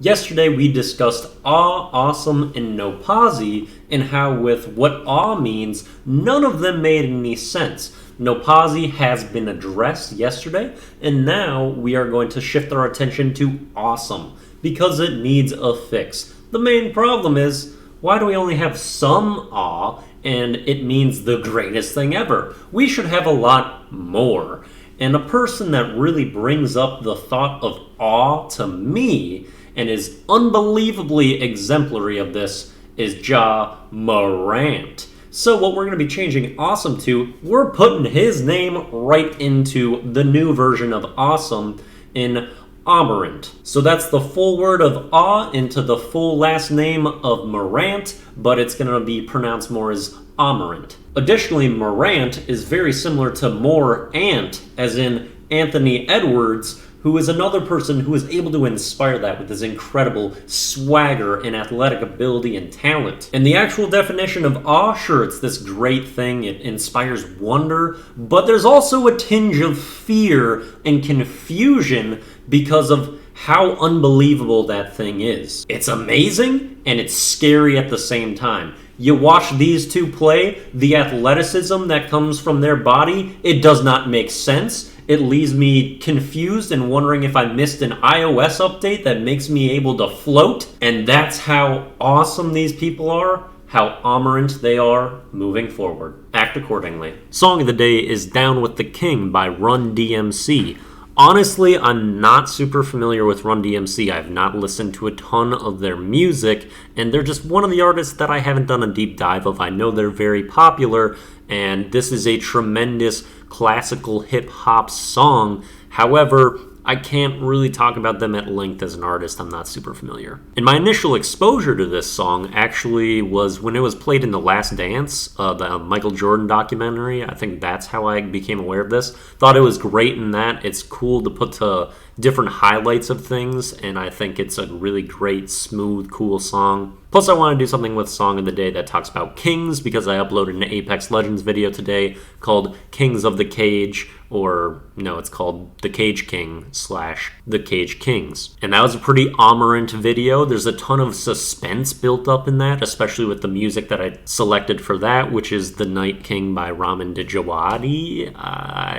Yesterday we discussed awe, awesome, and Noposi, and how with what awe means, none of them made any sense. Noposi has been addressed yesterday, and now we are going to shift our attention to awesome, because it needs a fix. The main problem is, why do we only have some awe, and it means the greatest thing ever? We should have a lot more. And a person that really brings up the thought of awe to me, and is unbelievably exemplary of this, is Awemorant. So what we're going to be changing awesome to, we're putting his name right into the new version of awesome in Awemorant. So that's the full word of awe into the full last name of Morant, but it's going to be pronounced more as Awemorant. Additionally, Morant is very similar to Morant, as in Anthony Edwards, who is another person who is able to inspire that with his incredible swagger and athletic ability and talent. And the actual definition of awe, sure, it's this great thing, it inspires wonder, but there's also a tinge of fear and confusion because of how unbelievable that thing is. It's amazing, and it's scary at the same time. You watch these two play, the athleticism that comes from their body, it does not make sense. It leaves me confused and wondering if I missed an iOS update that makes me able to float. And that's how awesome these people are, how Awemorant they are moving forward. Act accordingly. Song of the day is Down with the King by Run DMC. Honestly, I'm not super familiar with Run DMC. I've not listened to a ton of their music, and they're just one of the artists that I haven't done a deep dive of. I know they're very popular, and this is a tremendous classical hip-hop song. However, I can't really talk about them at length as an artist. I'm not super familiar. And my initial exposure to this song actually was when it was played in The Last Dance, the Michael Jordan documentary. I think that's how I became aware of this. Thought it was great in that. It's cool to put to different highlights of things, and I think it's a really great, smooth, cool song. Plus, I want to do something with Song of the Day that talks about kings, because I uploaded an Apex Legends video today called Kings of the Cage, or no, it's called The Cage King / The Cage Kings. And that was a pretty Awemorant video. There's a ton of suspense built up in that, especially with the music that I selected for that, which is The Night King by Ramin Djawadi.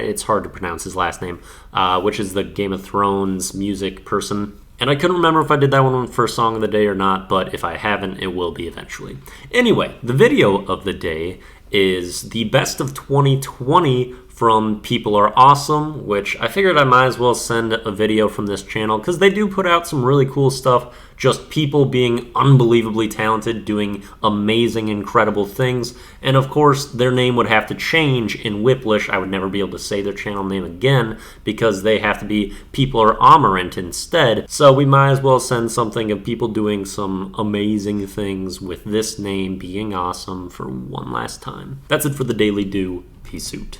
It's hard to pronounce his last name, which is the Game of Thrones music person. And I couldn't remember if I did that one for Song of the Day or not, but if I haven't, it will be eventually. Anyway, the video of the day is the best of 2020 from People Are Awesome, which I figured I might as well send a video from this channel because they do put out some really cool stuff, just people being unbelievably talented, doing amazing, incredible things. And of course, their name would have to change in Wiplish. I would never be able to say their channel name again because they have to be People Are Awemorant instead. So we might as well send something of people doing some amazing things with this name being awesome for one last time. That's it for the Daily Do. Peace out.